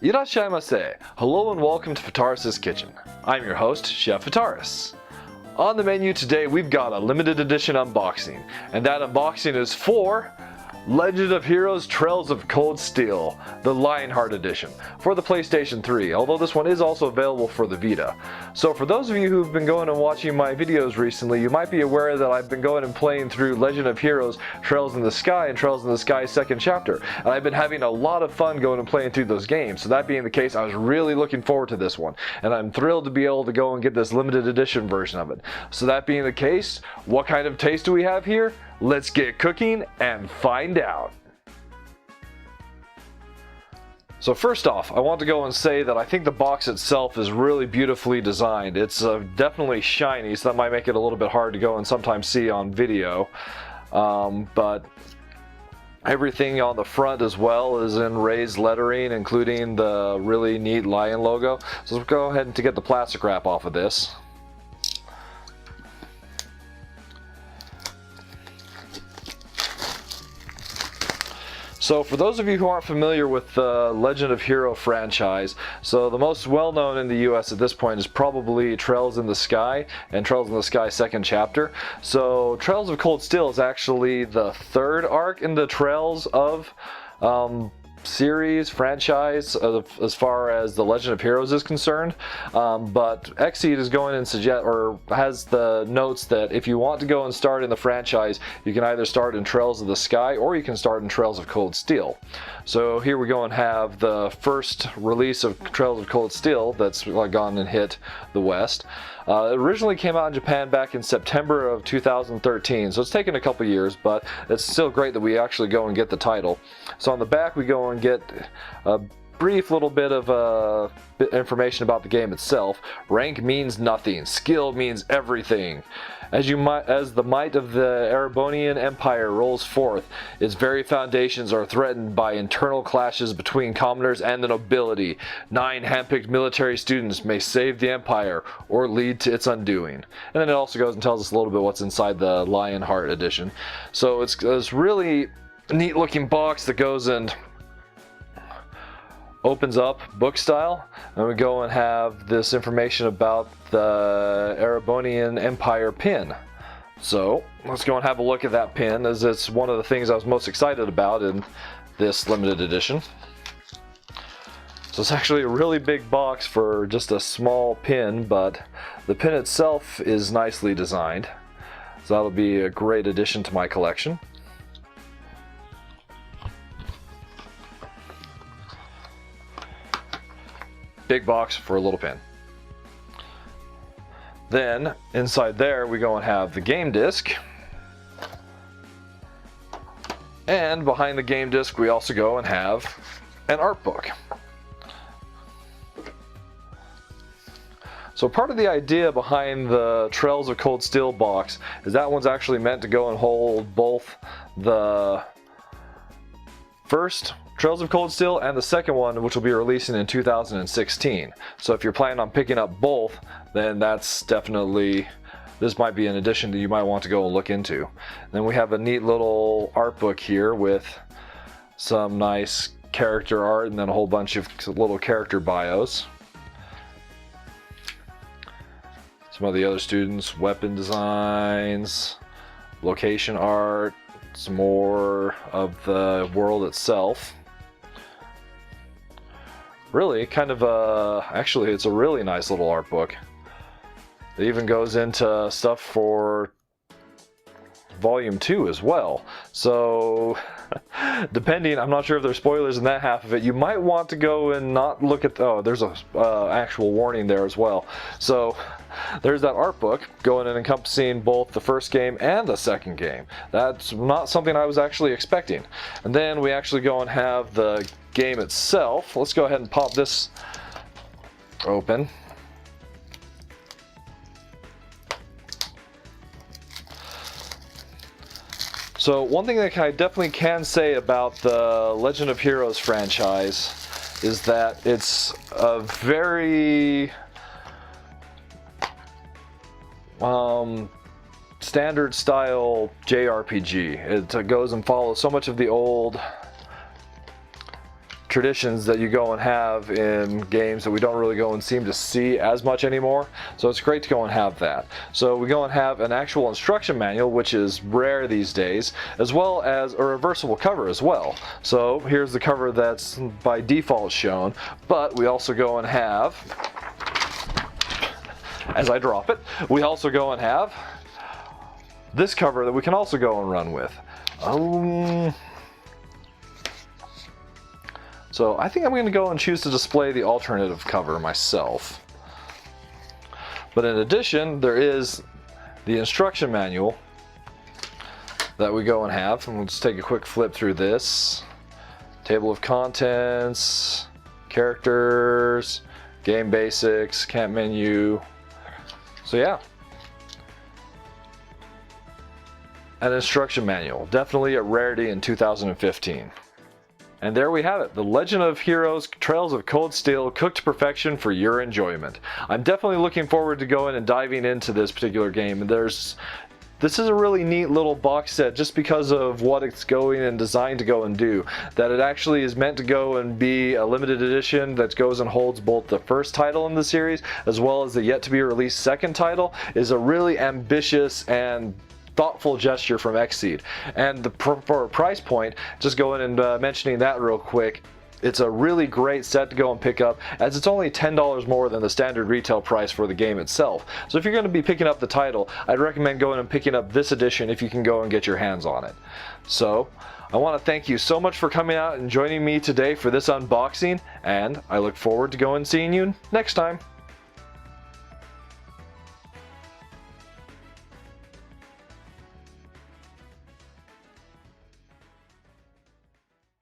Irashaimase! Hello and welcome to Fitaurus Kitchen. I'm your host, Chef Fitaurus. On the menu today we've got a limited edition unboxing, and that unboxing is for Legend of Heroes Trails of Cold Steel, the Lionheart Edition, for the PlayStation 3, although this one is also available for the Vita. So for those of you who've been going and watching my videos recently, you might be aware that I've been going and playing through Legend of Heroes Trails in the Sky and Trails in the Sky second chapter, and I've been having a lot of fun going and playing through those games. So that being the case, I was really looking forward to this one, and I'm thrilled to be able to go and get this limited edition version of it. So that being the case, what kind of taste do we have here? Let's get cooking and find out. So first off, I want to go and say that I think the box itself is really beautifully designed. It's definitely shiny, so that might make it a little bit hard to go and sometimes see on video. But everything on the front as well is in raised lettering, including the really neat lion logo. So let's go ahead and get the plastic wrap off of this. So for those of you who aren't familiar with the Legend of Hero franchise, so the most well-known in the US at this point is probably Trails in the Sky and Trails in the Sky second chapter. So Trails of Cold Steel is actually the third arc in the Trails of series, franchise, as far as the Legend of Heroes is concerned. But Xseed is going and has the notes that if you want to go and start in the franchise, you can either start in Trails of the Sky or you can start in Trails of Cold Steel. So here we go and have the first release of Trails of Cold Steel that's gone and hit the West. It originally came out in Japan back in September of 2013, so it's taken a couple years, but it's still great that we actually go and get the title. So on the back we go and get a brief little bit of information about the game itself. Rank means nothing, skill means everything. As the might of the Erebonian Empire rolls forth, its very foundations are threatened by internal clashes between commoners and the nobility. 9 handpicked military students may save the Empire or lead to its undoing. And then it also goes and tells us a little bit what's inside the Lionheart Edition. So it's this really neat looking box that goes and opens up book style, and we go and have this information about the Erebonian Empire pin. So let's go and have a look at that pin, as it's one of the things I was most excited about in this limited edition. So it's actually a really big box for just a small pin, but the pin itself is nicely designed, so that'll be a great addition to my collection. Big box for a little pin. Then inside there we go and have the game disc, and behind the game disc we also go and have an art book. So part of the idea behind the Trails of Cold Steel box is that one's actually meant to go and hold both the first Trails of Cold Steel and the second one, which will be releasing in 2016. So if you're planning on picking up both, then that's definitely, this might be an addition that you might want to go and look into. Then we have a neat little art book here with some nice character art and then a whole bunch of little character bios. Some of the other students, weapon designs, location art, some more of the world itself. Really kind of actually it's a really nice little art book. It even goes into stuff for volume 2 as well. So depending, I'm not sure if there's spoilers in that half of it, you might want to go and not look at there's a actual warning there as well. So there's that art book going and encompassing both the first game and the second game. That's not something I was actually expecting. And then we actually go and have the game itself. Let's go ahead and pop this open. So one thing that I definitely can say about the Legend of Heroes franchise is that it's a very standard style JRPG. It goes and follows so much of the old traditions that you go and have in games that we don't really go and seem to see as much anymore. So it's great to go and have that. So we go and have an actual instruction manual, which is rare these days, as well as a reversible cover as well. So here's the cover that's by default shown, but we also go and have, as I drop it, we also go and have this cover that we can also go and run with. So I think I'm going to go and choose to display the alternative cover myself. But in addition, there is the instruction manual that we go and have. And we'll just take a quick flip through this. Table of contents, characters, game basics, camp menu. So yeah. An instruction manual, definitely a rarity in 2015. And there we have it, The Legend of Heroes Trails of Cold Steel, cooked to perfection for your enjoyment. I'm definitely looking forward to going and diving into this particular game. This is a really neat little box set just because of what it's going and designed to go and do. That it actually is meant to go and be a limited edition that goes and holds both the first title in the series as well as the yet to be released second title is a really ambitious and thoughtful gesture from Xseed. And for a price point, just going and mentioning that real quick, it's a really great set to go and pick up, as it's only $10 more than the standard retail price for the game itself. So if you're going to be picking up the title, I'd recommend going and picking up this edition if you can go and get your hands on it. So I want to thank you so much for coming out and joining me today for this unboxing, and I look forward to going and seeing you next time.